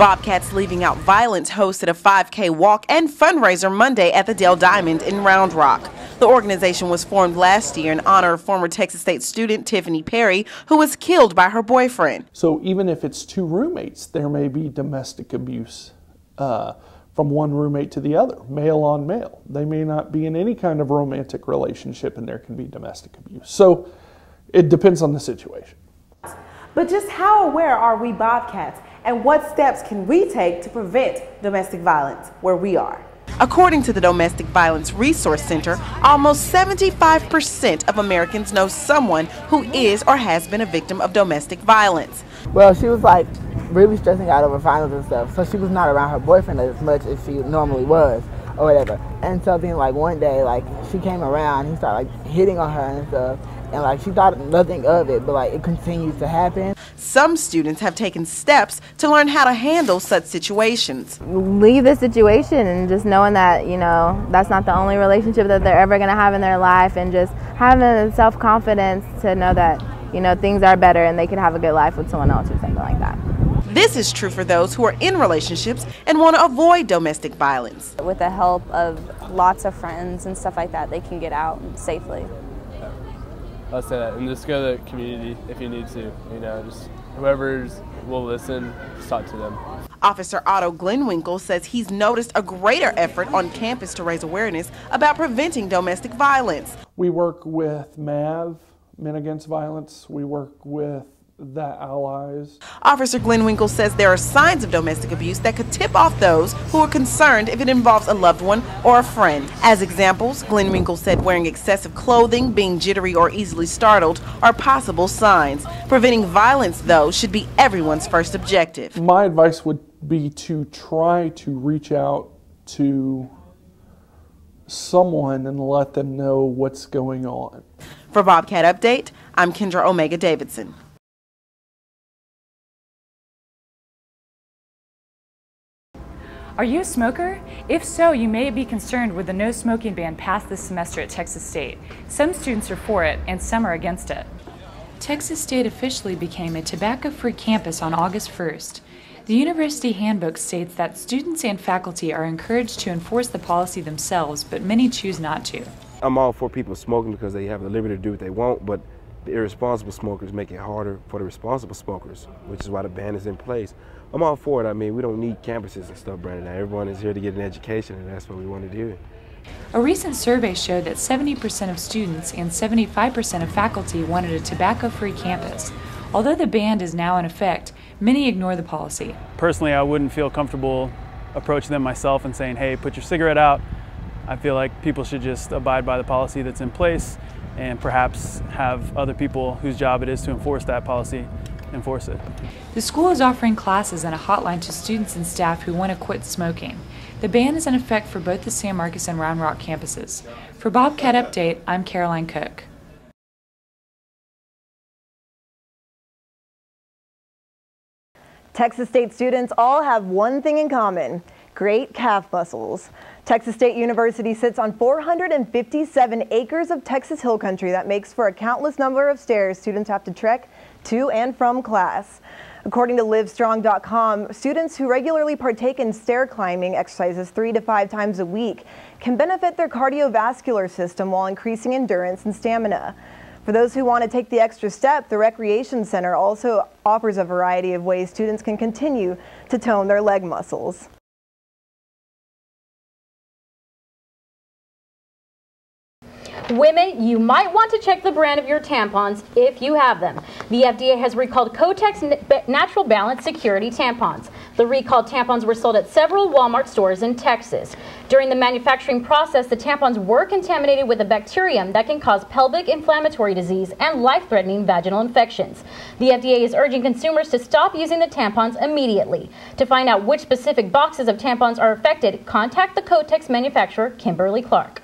Bobcats Leaving Out Violence hosted a 5K walk and fundraiser Monday at the Dale Diamond in Round Rock. The organization was formed last year in honor of former Texas State student Tiffany Perry, who was killed by her boyfriend. So even if it's two roommates, there may be domestic abuse from one roommate to the other, male on male. They may not be in any kind of romantic relationship and there can be domestic abuse. So it depends on the situation. But just how aware are we Bobcats, and what steps can we take to prevent domestic violence where we are? According to the Domestic Violence Resource Center, almost 75% of Americans know someone who is or has been a victim of domestic violence. Well, she was like really stressing out over finals and stuff, so she was not around her boyfriend as much as she normally was or whatever. And so then like one day, like she came around, he started like hitting on her and stuff, and like she thought nothing of it, but like it continues to happen. Some students have taken steps to learn how to handle such situations. Leave the situation and just knowing that, you know, that's not the only relationship that they're ever going to have in their life, and just having the self-confidence to know that, you know, things are better and they can have a good life with someone else or something like that. This is true for those who are in relationships and want to avoid domestic violence. With the help of lots of friends and stuff like that, they can get out safely. I'll say that, and just go to the community if you need to, you know, just whoever will listen, just talk to them. Officer Otto Glenwinkle says he's noticed a greater effort on campus to raise awareness about preventing domestic violence. We work with MAV, Men Against Violence. We work with the Allies. Officer Glenwinkle says there are signs of domestic abuse that could tip off those who are concerned if it involves a loved one or a friend. As examples, Glenwinkle said wearing excessive clothing, being jittery or easily startled are possible signs. Preventing violence, though, should be everyone's first objective. My advice would be to try to reach out to someone and let them know what's going on. For Bobcat Update, I'm Kendra Omega Davidson. Are you a smoker? If so, you may be concerned with the no smoking ban passed this semester at Texas State. Some students are for it and some are against it. Texas State officially became a tobacco-free campus on August 1st. The university handbook states that students and faculty are encouraged to enforce the policy themselves, but many choose not to. I'm all for people smoking because they have the liberty to do what they want, but the irresponsible smokers make it harder for the responsible smokers, which is why the ban is in place. I'm all for it. I mean, we don't need campuses and stuff, Brandon. Everyone is here to get an education, and that's what we want to do. A recent survey showed that 70% of students and 75% of faculty wanted a tobacco-free campus. Although the ban is now in effect, many ignore the policy. Personally, I wouldn't feel comfortable approaching them myself and saying, hey, put your cigarette out. I feel like people should just abide by the policy that's in place and perhaps have other people whose job it is to enforce that policy enforce it. The school is offering classes and a hotline to students and staff who want to quit smoking. The ban is in effect for both the San Marcos and Round Rock campuses. For Bobcat Update, I'm Caroline Cook. Texas State students all have one thing in common: great calf muscles. Texas State University sits on 457 acres of Texas hill country that makes for a countless number of stairs students have to trek to and from class. According to Livestrong.com, students who regularly partake in stair climbing exercises 3 to 5 times a week can benefit their cardiovascular system while increasing endurance and stamina. For those who want to take the extra step, the Recreation Center also offers a variety of ways students can continue to tone their leg muscles. Women, you might want to check the brand of your tampons if you have them. The FDA has recalled Kotex Natural Balance Security tampons. The recalled tampons were sold at several Walmart stores in Texas. During the manufacturing process, the tampons were contaminated with a bacterium that can cause pelvic inflammatory disease and life-threatening vaginal infections. The FDA is urging consumers to stop using the tampons immediately. To find out which specific boxes of tampons are affected, contact the Kotex manufacturer, Kimberly-Clark.